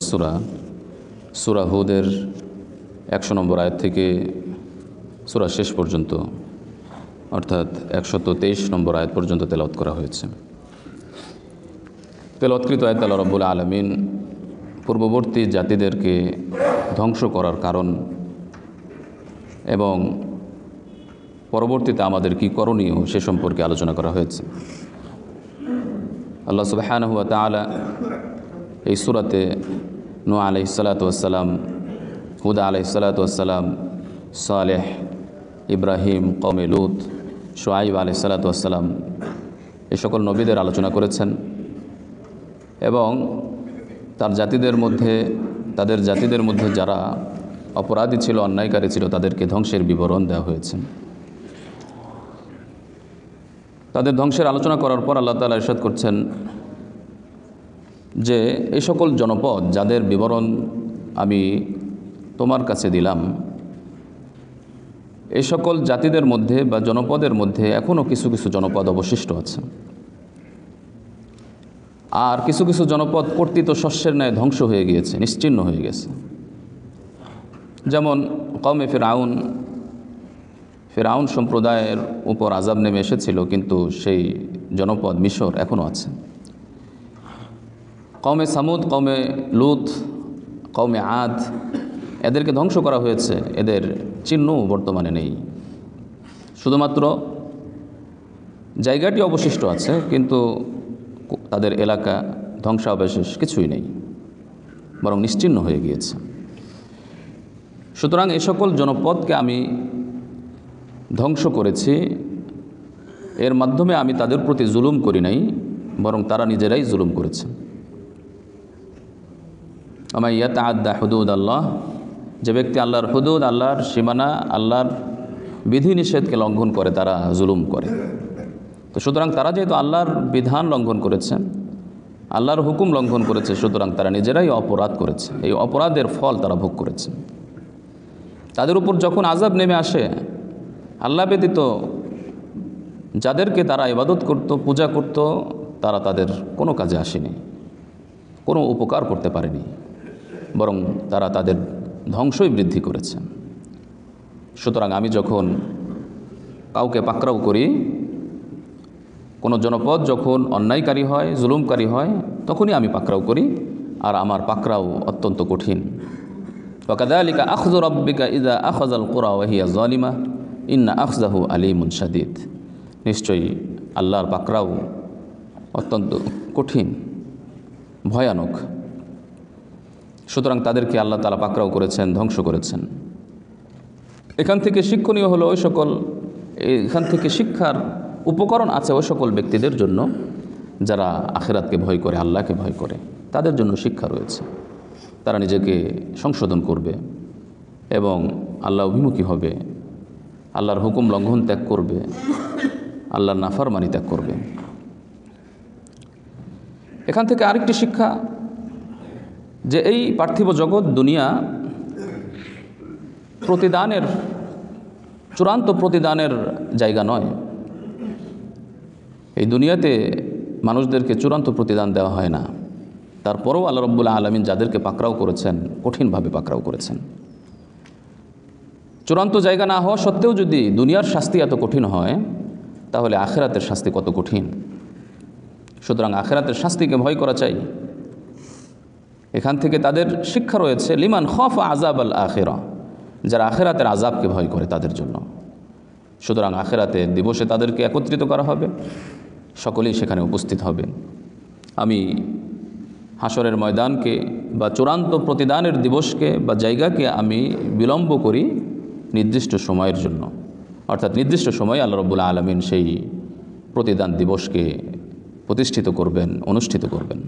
সূরা হুদের 100 নম্বর আয়াত থেকে সূরা শেষ পর্যন্ত অর্থাৎ 123 নম্বর আয়াত পর্যন্ত তেলাওয়াত করা হয়েছে। তেলাওয়াতকৃত আয়াত আল্লাহ রাব্বুল আলামিন পূর্ববর্তী জাতিদেরকে ধ্বংস করার কারণ এবং পরবর্তীতে আমাদের কি করণীয় সে সম্পর্কে আলোচনা করা হয়েছে। আল্লাহ সুবহানাহু ওয়া তাআলা এই সূরাতে নূহ আলাইহিস সালাতু ওয়াস সালাম, হুদ আলাইহিস সালাতু ওয়াস সালাম, সালেহ, ইব্রাহিম, কওমে লূত, শুআয়ব আলাইহিস সালাতু ওয়াস সালাম এই সকল নবীদের আলোচনা করেছেন এবং তাদের জাতিদের মধ্যে যারা অপরাধী ছিল, অন্যায়কারী ছিল, তাদেরকে ধ্বংসের বিবরণ দেওয়া হয়েছে। তাদের ধ্বংসের আলোচনা করার পর আল্লাহ তাআলা ইরশাদ করছেন যে এই সকল জনপদ যাদের বিবরণ আমি তোমার কাছে দিলাম, এই সকল জাতিদের মধ্যে বা জনপদের মধ্যে এখনও কিছু কিছু জনপদ অবশিষ্ট আছে, আর কিছু কিছু জনপদ কর্তৃত শস্যের ন্যায় ধ্বংস হয়ে গিয়েছে, নিশ্চিহ্ন হয়ে গেছে। যেমন কওমে ফিরআউন সম্প্রদায়ের উপর আযাব নেমে এসেছিল, কিন্তু সেই জনপদ মিশর এখনও আছে। কওমে সামুদ, কওমে লূত, কওমে আদ এদেরকে ধ্বংস করা হয়েছে, এদের চিহ্নও বর্তমানে নেই। শুধুমাত্র জায়গাটি অবশিষ্ট আছে, কিন্তু তাদের এলাকা ধ্বংসাবশেষ কিছুই নেই, বরং নিশ্চিহ্ন হয়ে গিয়েছে। সুতরাং এই সকল জনপদকে আমি ধ্বংস করেছি, এর মাধ্যমে আমি তাদের প্রতি জুলুম করি নাই, বরং তারা নিজেরাই জুলুম করেছে। আমা ইয়াতাআদ্দা হুদুদ আল্লাহ, যে ব্যক্তি আল্লাহর হুদুদ, আল্লাহর সীমানা, আল্লাহর বিধিনিষেধকে লঙ্ঘন করে তারা জুলুম করে। তো সুতরাং তারা যেহেতু আল্লাহর বিধান লঙ্ঘন করেছেন, আল্লাহর হুকুম লঙ্ঘন করেছে, সুতরাং তারা নিজেরাই অপরাধ করেছে, এই অপরাধের ফল তারা ভোগ করেছে। তাদের উপর যখন আযাব নেমে আসে, আল্লাহ ব্যতীত যাদেরকে তারা ইবাদত করত, পূজা করত, তারা তাদের কোনো কাজে আসেনি, কোনো উপকার করতে পারেনি, বরং তারা তাদের ধ্বংসই বৃদ্ধি করেছে। সুতরাং আমি যখন কাউকে পাকড়াও করি, কোনো জনপদ যখন অন্যায়কারী হয়, জুলুমকারী হয়, তখনই আমি পাকড়াও করি, আর আমার পাকড়াও অত্যন্ত কঠিন। ওয়াকাযালিকা আখযু রাব্বিকা ইযা আখাযাল কুরা ওয়া হিয়া যালিমা ইন্না আখযাহু আলীমুন শাদীদ। নিশ্চয়ই আল্লাহর পাকড়াও অত্যন্ত কঠিন, ভয়ানক। সুতরাং তাদেরকে আল্লাহ তাআলা পাকড়াও করেছেন, ধ্বংস করেছেন। এখান থেকে শিক্ষণীয় হলো এখান থেকে শিক্ষার উপকরণ আছে ওই সকল ব্যক্তিদের জন্য যারা আখিরাতকে ভয় করে, আল্লাহকে ভয় করে, তাদের জন্য শিক্ষা রয়েছে। তারা নিজেকে সংশোধন করবে এবং আল্লাহ অভিমুখী হবে, আল্লাহর হুকুম লঙ্ঘন ত্যাগ করবে, আল্লাহর নাফরমানি ত্যাগ করবে। এখান থেকে আরেকটি শিক্ষা যে এই পার্থিব জগৎ, দুনিয়া চূড়ান্ত প্রতিদানের জায়গা নয়। এই দুনিয়াতে মানুষদেরকে চূড়ান্ত প্রতিদান দেওয়া হয় না। তারপরেও আল্লাহ রাব্বুল আলামিন যাদেরকে পাকড়াও করেছেন, কঠিনভাবে পাকড়াও করেছেন। চূড়ান্ত জায়গা না হওয়া সত্ত্বেও যদি দুনিয়ার শাস্তি এত কঠিন হয়, তাহলে আখিরাতের শাস্তি কত কঠিন। সুতরাং আখিরাতের শাস্তিকে ভয় করা চাই। এখান থেকে তাদের শিক্ষা রয়েছে লিমান খাফা আযাবাল আখিরা, যারা আখিরাতের আযাবকে ভয় করে তাদের জন্য। সুতরাং আখিরাতের দিবসে তাদেরকে একত্রিত করা হবে, সকলেই সেখানে উপস্থিত হবে। আমি হাসরের ময়দানকে বা চূড়ান্ত প্রতিদানের দিবসকে বা জায়গাকে আমি বিলম্ব করি নির্দিষ্ট সময়ের জন্য, অর্থাৎ নির্দিষ্ট সময়ে আল্লাহ রাব্বুল আলামিন সেই প্রতিদান দিবসকে প্রতিষ্ঠিত করবেন, অনুষ্ঠিত করবেন।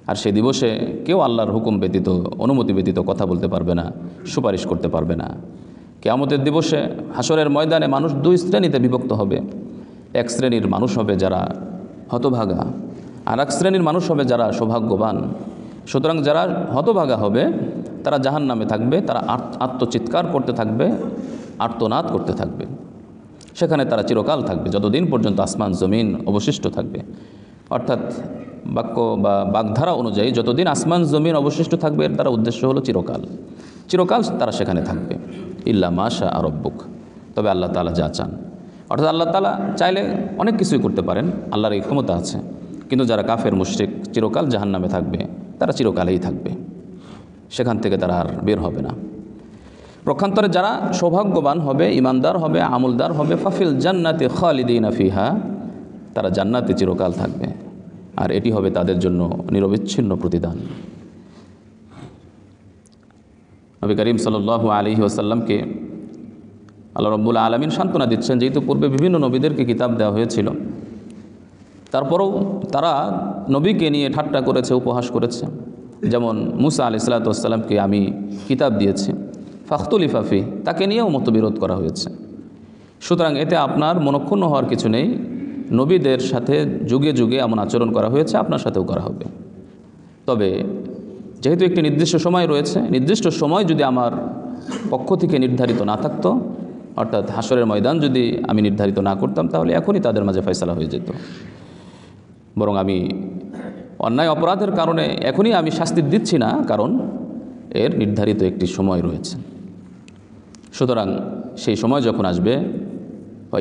আর সেই দিবসে কেউ আল্লাহর হুকুম ব্যতীত, অনুমতি ব্যতীত কথা বলতে পারবে না, সুপারিশ করতে পারবে না। কিয়ামতের দিবসে হাসরের ময়দানে মানুষ দুই শ্রেণীতে বিভক্ত হবে। এক শ্রেণীর মানুষ হবে যারা হতভাগা, আর এক শ্রেণীর মানুষ হবে যারা সৌভাগ্যবান। সুতরাং যারা হতভাগা হবে তারা জাহান্নামে থাকবে, তারা আত্মচিৎকার করতে থাকবে, আর্তনাদ করতে থাকবে। সেখানে তারা চিরকাল থাকবে, যতদিন পর্যন্ত আসমান জমিন অবশিষ্ট থাকবে। অর্থাৎ বাক্য বা বাগধারা অনুযায়ী যতদিন আসমান জমিন অবশিষ্ট থাকবে এর দ্বারা উদ্দেশ্য হলো চিরকাল। চিরকাল তারা সেখানে থাকবে, ইল্লা মাশা রব্বুক, তবে আল্লাহ তাআলা যা চান। অর্থাৎ আল্লাহ তাআলা চাইলে অনেক কিছুই করতে পারেন, আল্লাহর এই ক্ষমতা আছে। কিন্তু যারা কাফের মুশরিক চিরকাল জাহান্নামে থাকবে, তারা চিরকালেই থাকবে, সেখান থেকে তারা আর বের হবে না। পক্ষান্তরে যারা সৌভাগ্যবান হবে, ইমানদার হবে, আমলদার হবে, ফাফিল জান্নাতি খালিদিনা ফিহা, তারা জান্নাতে চিরকাল থাকবে, আর এটি হবে তাদের জন্য নিরবিচ্ছিন্ন প্রতিদান। নবী করিম সাল্লাল্লাহু আলাইহি ওয়াসাল্লামকে আল্লাহ রাব্বুল আলামিন সান্ত্বনা দিচ্ছেন, যেহেতু পূর্বে বিভিন্ন নবীদেরকে কিতাব দেওয়া হয়েছিল, তারপরেও তারা নবীকে নিয়ে ঠাট্টা করেছে, উপহাস করেছে। যেমন মুসা আলাইহিসসালাতু ওয়াসসালামকে আমি কিতাব দিয়েছি, ফাখতুলিফা ফি, তাকে নিয়েও মতবিরোধ করা হয়েছে। সুতরাং এতে আপনার মনক্ষুণ্ণ হওয়ার কিছু নেই। নবীদের সাথে যুগে যুগে এমন আচরণ করা হয়েছে, আপনার সাথেও করা হবে। তবে যেহেতু একটি নির্দিষ্ট সময় রয়েছে, নির্দিষ্ট সময় যদি আমার পক্ষ থেকে নির্ধারিত না থাকতো, অর্থাৎ হাসরের ময়দান যদি আমি নির্ধারিত না করতাম, তাহলে এখনই তাদের মাঝে ফয়সালা হয়ে যেত। বরং আমি অন্যায় অপরাধের কারণে এখনই আমি শাস্তি দিচ্ছি না, কারণ এর নির্ধারিত একটি সময় রয়েছে। সুতরাং সেই সময় যখন আসবে,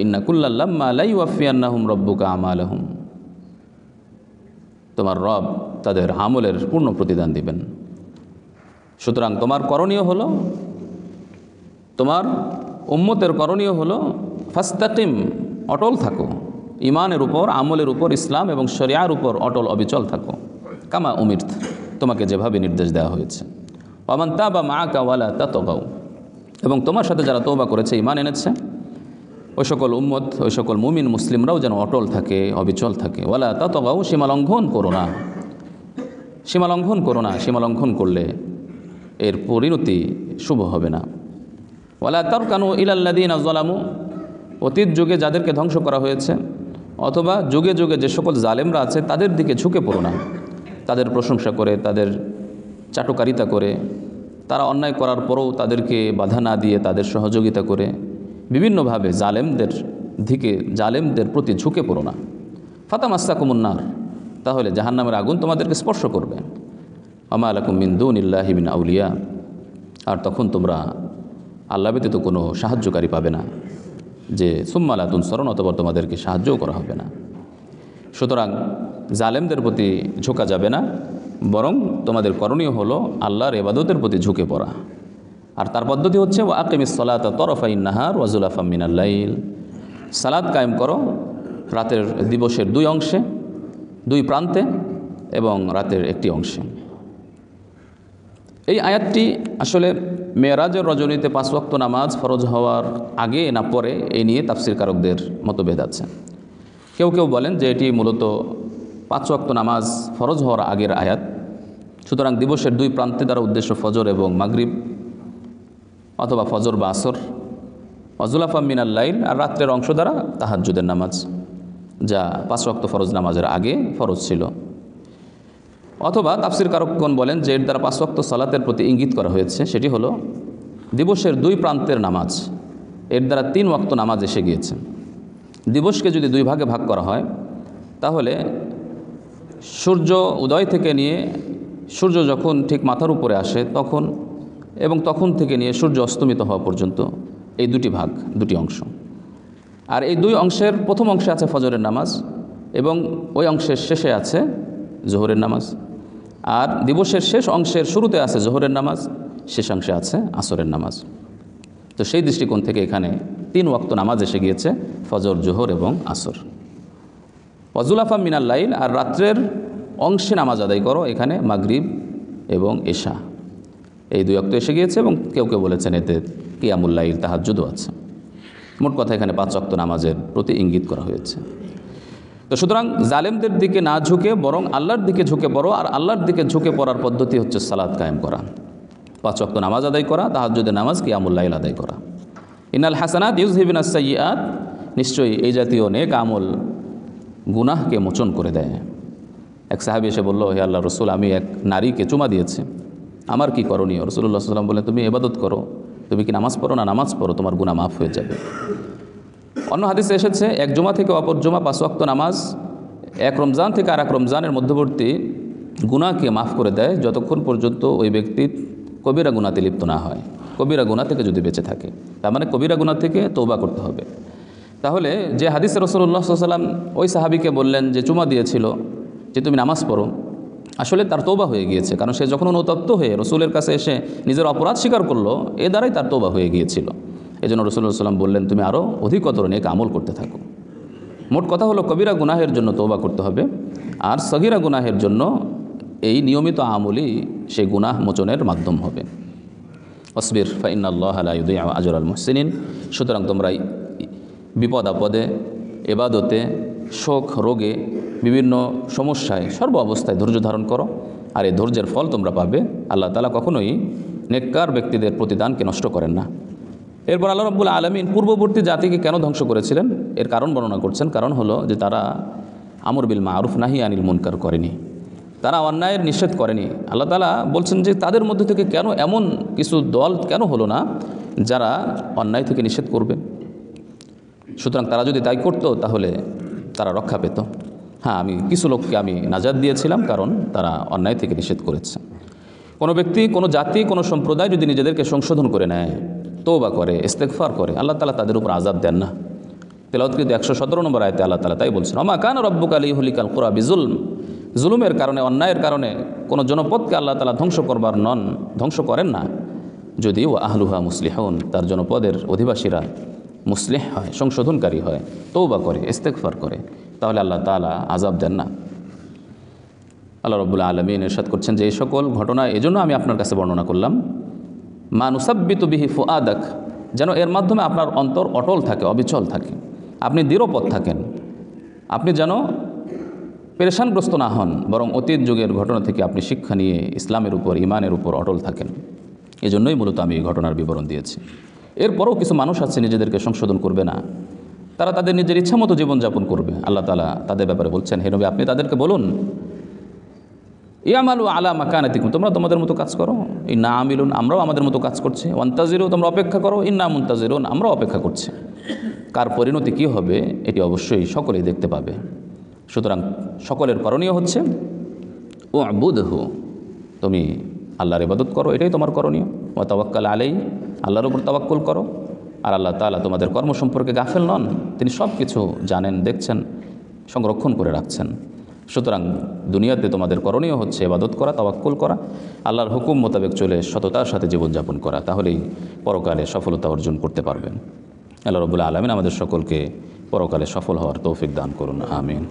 ইন্না কুল্লা লাম্মা লা ইউওয়াফিয়ান্নাহুম রাব্বুকা আমালাহুম, তোমার রব তাদের আমলের পূর্ণ প্রতিদান দিবেন। সুতরাং তোমার করণীয় হলো, তোমার উম্মতের করণীয় হলো ফাস্তাকিম, অটল থাকো, ইমানের উপর, আমলের উপর, ইসলাম এবং শরিয়ার উপর অটল অবিচল থাকো, কামা উমিরত, তোমাকে যেভাবে নির্দেশ দেওয়া হয়েছে। ওয়ামান তাবা মাআকা ওয়ালা তাতগাউ, এবং তোমার সাথে যারা তওবা করেছে, ইমান এনেছে, ওই সকল উম্মত, ওই সকল মুমিন মুসলিমরাও যেন অটল থাকে, অবিচল থাকে। ওয়ালা তাতগাউ, সীমালঙ্ঘন করো না, সীমালঙ্ঘন করো না, সীমালঙ্ঘন করলে এর পরিণতি শুভ হবে না। ওয়ালা তারকানু ইলাল্লাযীনা যালামু, অতীত যুগে যাদেরকে ধ্বংস করা হয়েছে অথবা যুগে যুগে যে সকল জালেমরা আছে তাদের দিকে ঝুঁকে পড়ো না, তাদের প্রশংসা করে, তাদের চাটুকারিতা করে, তারা অন্যায় করার পরও তাদেরকে বাধা না দিয়ে তাদের সহযোগিতা করে বিভিন্নভাবে জালেমদের প্রতি ঝুঁকে পড়ো না। ফাতামাসসাকুমুন নার, তাহলে জাহান্নামের আগুন তোমাদেরকে স্পর্শ করবে। আমা লাকুম মিন দুনিল্লাহি মিন আউলিয়া, আর তখন তোমরা আল্লাহ ব্যতীত কোনো সাহায্যকারী পাবে না, যে সুম্মা লা তুনসারুন, অতঃপর তোমাদেরকে সাহায্যও করা হবে না। সুতরাং জালেমদের প্রতি ঝোঁকা যাবে না, বরং তোমাদের করণীয় হলো আল্লাহর ইবাদতের প্রতি ঝুঁকে পড়া। আর তার পদ্ধতি হচ্ছে ওয়া আকিমিস সালাতা তরফাইন নাহার ওয়া যুলাফাম মিনাল লাইল, সালাত কায়েম করো রাতের, দিবসের দুই অংশে, দুই প্রান্তে এবং রাতের একটি অংশে। এই আয়াতটি আসলে মেরাজের রজনীতে 5 ওয়াক্ত নামাজ ফরজ হওয়ার আগে না পরে, এই নিয়ে তাফসীরকারকদের মতভেদ আছে। কেউ কেউ বলেন যে এটি মূলত 5 ওয়াক্ত নামাজ ফরজ হওয়ার আগের আয়াত। সুতরাং দিবসের দুই প্রান্তে দ্বারা উদ্দেশ্য ফজর এবং মাগরিব, অথবা ফজর বা আসর, ওয়াজুলাফাম মিনাল লাইল, আর রাত্রের অংশ দ্বারা তাহাজ্জুদের নামাজ, যা 5 ওয়াক্ত ফরজ নামাজের আগে ফরজ ছিল। অথবা তাফসীরকারকগণ বলেন যে এর দ্বারা 5 ওয়াক্ত সালাতের প্রতি ইঙ্গিত করা হয়েছে, সেটি হলো দিবসের দুই প্রান্তের নামাজ, এর দ্বারা 3 ওয়াক্ত নামাজ এসে গিয়েছে। দিবসকে যদি দুই ভাগে ভাগ করা হয়, তাহলে সূর্য উদয় থেকে নিয়ে সূর্য যখন ঠিক মাথার উপরে আসে তখন, এবং তখন থেকে নিয়ে সূর্য অস্তমিত হওয়া পর্যন্ত, এই দুটি ভাগ, দুটি অংশ। আর এই দুই অংশের প্রথম অংশে আছে ফজরের নামাজ, এবং ওই অংশের শেষে আছে জোহরের নামাজ। আর দিবসের শেষ অংশের শুরুতে আছে জোহরের নামাজ, শেষাংশে আছে আসরের নামাজ। তো সেই দৃষ্টিকোণ থেকে এখানে 3 ওয়াক্ত নামাজ এসে গিয়েছে, ফজর, জোহর এবং আসর। ওয়াজুলাফা মিনাল লাইল, আর রাত্রের অংশে নামাজ আদায় করো, এখানে মাগরিব এবং এশা, এই 2 ওয়াক্ত এসে গিয়েছে, এবং কেউ কেউ বলেছেন এতে কিয়ামুল লাইল, তাহাজ্জুদও আছে। মোট কথা এখানে 5 ওয়াক্ত নামাজের প্রতি ইঙ্গিত করা হয়েছে। তো সুতরাং জালেমদের দিকে না ঝুঁকে বরং আল্লাহর দিকে ঝুঁকে পড়ো, আর আল্লাহর দিকে ঝুঁকে পড়ার পদ্ধতি হচ্ছে সালাত কায়েম করা, 5 ওয়াক্ত নামাজ আদায় করা, তাহাজ্জুদের নামাজ, কিয়ামুল লাইল আদায় করা। ইন্নাল হাসানাত ইউযহিবুনাস সাইয়্যাত, নিশ্চয়ই এই জাতীয় নেক আমল গুনাহকে মোচন করে দেয়। এক সাহাবী এসে বলল, হে আল্লাহর রাসূল, আমি এক নারীকে চুমা দিয়েছি, আমার কি করণীয়? রাসূলুল্লাহ সাল্লাল্লাহু আলাইহি ওয়াসাল্লাম বললেন, তুমি ইবাদত করো, তুমি কি নামাজ পড়ো না? নামাজ পড়ো, তোমার গুনাহ মাফ হয়ে যাবে। অন্য হাদিসে এসেছে এক জুমা থেকে অপর জুমা 5 ওয়াক্ত নামাজ এক রমজান থেকে আর এক রমজানের মধ্যবর্তী গুনাহকে মাফ করে দেয় যতক্ষণ পর্যন্ত ওই ব্যক্তি কবিরা গুনাতে লিপ্ত না হয়, কবিরা গুনাহ থেকে যদি বেঁচে থাকে। তার মানে কবিরা গুনাহ থেকে তওবা করতে হবে। তাহলে যে হাদিসে রাসূলুল্লাহ সাল্লাল্লাহু আলাইহি ওয়াসাল্লাম ওই সাহাবীকে বললেন যে চুমা দিয়েছিল যে তুমি নামাজ পড়ো, আসলে তার তওবা হয়ে গিয়েছে, কারণ সে যখন অনুতপ্ত হয়ে রসুলের কাছে এসে নিজের অপরাধ স্বীকার করলো, এ দ্বারাই তার তওবা হয়ে গিয়েছিল। এই জন্য রাসূলুল্লাহ সাল্লাল্লাহু আলাইহি ওয়াসাল্লাম বললেন তুমি আরও অধিকতর নেক আমল করতে থাকো। মোট কথা হলো কবিরা গুনাহের জন্য তওবা করতে হবে, আর সগীরা গুনাহের জন্য এই নিয়মিত আমলই সেই গুনাহ মোচনের মাধ্যম হবে। অসবির ফাইন্নাল্লাহা লা ইউদিউ আজরাল মুহসিনিন। সুতরাং তোমরা বিপদ আপদে, এবাদতে, শোক রোগে, বিভিন্ন সমস্যায়, সর্ব অবস্থায় ধৈর্য ধারণ করো, আর এই ধৈর্যের ফল তোমরা পাবে। আল্লাহ তাআলা কখনোই নেককার ব্যক্তিদের প্রতিদানকে নষ্ট করেন না। এরপর আল্লাহ রাব্বুল আলামিন পূর্ববর্তী জাতিকে কেন ধ্বংস করেছিলেন এর কারণ বর্ণনা করছেন। কারণ হলো যে তারা আমর বিল মারুফ নাহি আনিল মুনকার করেনি, তারা অন্যায়ের নিষেধ করেনি। আল্লাহ তাআলা বলছেন যে তাদের মধ্যে থেকে কেন এমন কিছু দল কেন হলো না যারা অন্যায় থেকে নিষেধ করবে। সুতরাং তারা যদি তাই করতো তাহলে তারা রক্ষা পেত। হ্যাঁ, কিছু লোককে আমি নাজাত দিয়েছিলাম, কারণ তারা অন্যায় থেকে নিষেধ করেছে। কোনো ব্যক্তি, কোনো জাতি, কোনো সম্প্রদায় যদি নিজেদেরকে সংশোধন করে নেয়, তওবা করে, ইস্তেগফার করে, আল্লাহ তাআলা তাদের উপর আযাব দেন না। তেলাওয়াতকৃত 117 নম্বর আয়াতে আল্লাহ তাআলা তাই বলছেন, ওমা কানা রাব্বুকা লিইহলিকাল কুরা বিজুলম। জুলুমের কারণে, অন্যায়ের কারণে কোনো জনপদকে আল্লাহ তাআলা ধ্বংস করেন না, যদি ও আহলুহা মুসলিহুন, তার জনপদের অধিবাসীরা মুসলিহ হয়, সংশোধনকারী হয়, তওবা করে, ইস্তেগফার করে, তাহলে আল্লাহ তাআলা আযাব দেন না। আল্লাহ রাব্বুল আলামিন ইরশাদ করছেন যে এই সকল ঘটনা এজন্য আমি আপনার কাছে বর্ণনা করলাম, মা নুসাব্বিতু বিহি ফুআদাক, যেন এর মাধ্যমে আপনার অন্তর অটল থাকে, অবিচল থাকে, আপনি দৃঢ়পথ থাকেন, আপনি যেন পেরেশানগ্রস্ত না হন, বরং অতীত যুগের ঘটনা থেকে আপনি শিক্ষা নিয়ে ইসলামের উপর, ঈমানের উপর অটল থাকেন। এজন্যই মূলত আমি এই ঘটনার বিবরণ দিয়েছি। এরপরও কিছু মানুষ আছে নিজেদেরকে সংশোধন করবে না, তারা তাদের নিজের ইচ্ছা মতো জীবনযাপন করবে। আল্লাহ তাআলা তাদের ব্যাপারে বলছেন, হে নবী আপনি তাদেরকে বলুন, ইয়ামালু আলা মাকানাতিকুম, তোমরা তোমাদের মতো কাজ করো, ইন্না আমিলুন, আমরাও আমাদের মতো কাজ করছি, ওয়ান্তাজিরু, তোমরা অপেক্ষা করো, ইন্না মুনতাজিরুন, আমরাও অপেক্ষা করছি। কার পরিণতি কী হবে এটি অবশ্যই সকলেই দেখতে পাবে। সুতরাং সকলের করণীয় হচ্ছে উ'বুদহু, তুমি আল্লাহর ইবাদত করো, এটাই তোমার করণীয়। ওয়া তাওয়াক্কাল আলাইহি, আল্লাহর উপর তাওয়াক্কুল করো। আর আল্লাহ তাআলা তোমাদের কর্ম সম্পর্কে গাফেল নন, তিনি সব কিছু জানেন, দেখছেন, সংরক্ষণ করে রাখছেন। সুতরাং দুনিয়াতে তোমাদের করণীয় হচ্ছে ইবাদত করা, তাওয়াক্কুল করা, আল্লাহর হুকুম মোতাবেক চলে সততার সাথে জীবনযাপন করা, তাহলেই পরকালে সফলতা অর্জন করতে পারবেন। আল্লাহ রাব্বুল আলামিন আমাদের সকলকে পরকালে সফল হওয়ার তৌফিক দান করুন, আমিন।